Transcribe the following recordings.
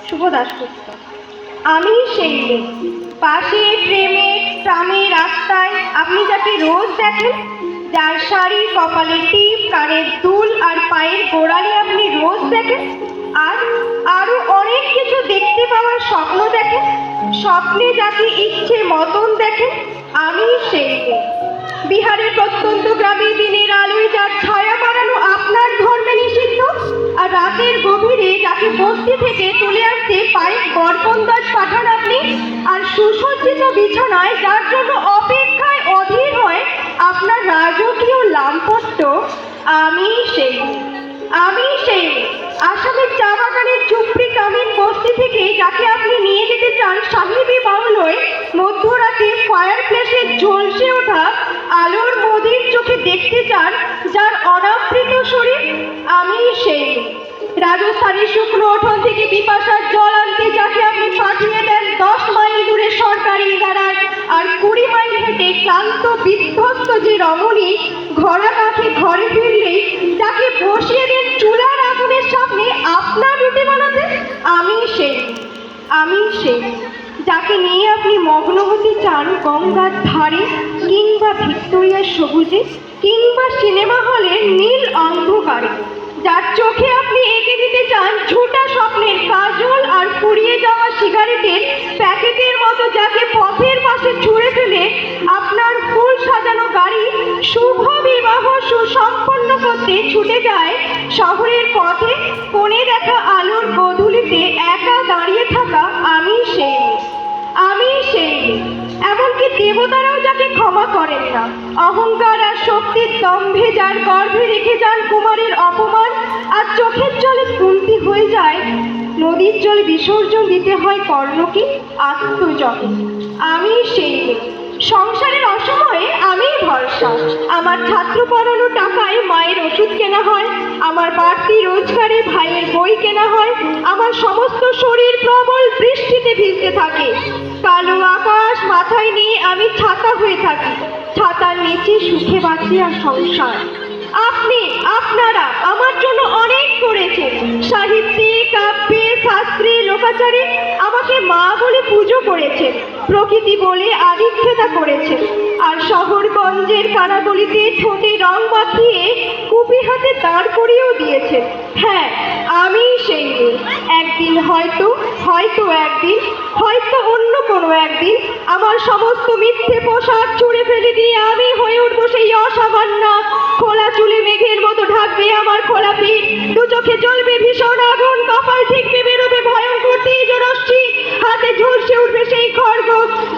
শুভ দাশগুপ্ত। আমি সেই মেয়ে, পাশে ট্রেনে ট্রামে রাস্তায় আপনি যাকে রোজ দেখেন, যার শাড়ি, কপালের টিপ, কানের দুল আর পায়ের গোড়ালি আপনি রোজ দেখেন, আর আরো অনেক কিছু দেখতে পাওয়ার স্বপ্ন দেখেন, স্বপ্নে যাকে ইচ্ছে মতন দেখেন, আমি সেই মেয়ে। বিহারের প্রত্যন্ত গ্রামে দিনের আলোয় যার ছায়া বাড়ানো আপনার ধর্মে নিষিদ্ধ, আর রাতের গভীরে যাকে বস্তি থেকে তুলে আসতে পায়ে গড়পন্দাজ পাঠান আপনি, আর সুসজ্জিত বিছানায় যার জন্য অপেক্ষায় অধীর হয় আপনার রাজকীয় লামপট্ট, আমি সেই আমি সেই আসামের চা বাগানের চুপড়ি কামিন বস্তি থেকে যাকে আপনি নিয়ে যেতে চান সাহিবি বাংলোয়, মধ্যরাতে ফায়ার প্লেসে ঝলসে ওঠা আলোর মোদির চোখে দেখতে চান যার অনাবৃত শরীর, আমি সেই রাজস্থানের শুকনো উঠোন থেকে বিপাশার জল আনতে যাকে আপনি পাঠিয়ে দেন 10 মাইল দূরে সরকারি ইদারায়, আর 20 মাইল হেঁটে ক্লান্ত বিধ্বস্ত যে রমণী ঘোড়া কাঠে ঘরে ফিরলেই যাকে বসিয়ে দেন চুলার আগুনের সামনে আপনার রুটি বানাতে, আমি সেই যাকে নিয়ে আপনি মগ্ন হতে চান গঙ্গার ধারে, কিংবা ভিক্টোরিয়ার সবুজে, কিংবা সিনেমা হলের নীল অন্ধকারে, যার চোখে আপনি এঁকে দিতে চান ঝুটা স্বপ্নের কাজল আর পুড়িয়ে যাওয়া সিগারেটের প্যাকেটের মতো, যাকে পথের পাশে ছুঁড়ে ফেলে আপনার ফুল সাজানো গাড়ি শুভ বিবাহ সুসম্পন্ন করতে ছুটে যায় শহরের পথে, কোণে দেখা আলোর গোধূলিতে একা দাঁড়িয়ে থাকা, আমি সেই এমনকি দেবতারাও যাকে ক্ষমা করেন না, অহংকার আর শক্তির দম্ভে যার গর্ভে রেখে যান কুমারের অপমান, আর চোখের জলে কুন্তি হয়ে যায় নদীর জলে বিসর্জন দিতে হয় কর্ণকে আত্মজলে, আমি সেই সংসারের অসময়ে আমি ভরসা, আমার ছাত্র পড়ানো টাকায় মায়ের ওষুধ কেনা হয়, আমার বাড়তি রোজগারে ভাইয়ের বই কেনা হয়, আমার সমস্ত শরীর প্রবল বৃষ্টিতে ভিজতে থাকে, কালো আকাশ মাথায় নিয়ে আমি ছাতা হয়ে থাকি, ছাতার নিচে সুখে বাঁচিয়া সংসার। আপনারা আমার জন্য অনেক করেছেন, সাহিত্যে, কাব্যে, শাস্ত্রে, লোকাচারে আমাকে মা বলে পুজো করেছেন, প্রকৃতি বলে আদিক্ষেতা করেছেন, আর শহরগঞ্জের কানাগলিতে ঠোঁটে রং মাখিয়ে কুপি হাতে দাঁড় করিয়েও দিয়েছেন। হ্যাঁ, আমি সেই একদিন হয়তো একদিন হয়তো অন্য কোনো একদিন আমার সমস্ত মিথ্যে পোশাক ছুঁড়ে ফেলে দিয়ে আমি হয়ে উঠবো সেই অসামান্যা, খোলা চুলে মেঘের মতো ঢাকবে আমার খোলা পিঠ, দু চোখে জ্বলবে ভীষণ আগুন, কপাল ঠিকবে বেরোবে ভয়ঙ্কর তেজরশ্মি, হাতে ঝলসে উঠবে সেই খড়গ,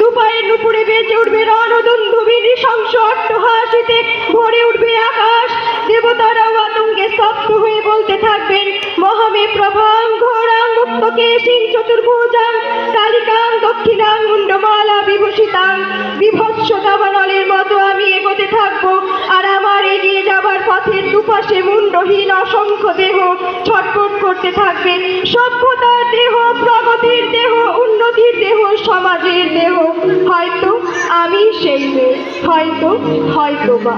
দুপায়ের নুপুরে বেঁচে উঠবে রণদুন্দুভি, নৃশংস অট্টহাসিতে ভরে উঠবে আকাশ, দেবতারাও আতঙ্কে স্তব্ধ হয়ে বলতে থাকবেন মহামে প্রভাং ঘোরাং মুক্তকে সিং চতুর্ভুজাং কালিকাং দক্ষিণাং মুন্ডমালা বিভূষিতাং, বিভৎস দাবানলের মতো আমি এগোতে থাকবো, আর আমার এগিয়ে যাবার পথের দুপাশে মুন্ডহীন অসংখ্য দেহ ছটফট করতে থাকবে, সভ্যতার দেহ, প্রগতির দেহ, উন্নতির দেহ, সমাজের দেহ। হয়তো আমি সেই হয়তো বা।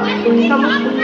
নমস্কার।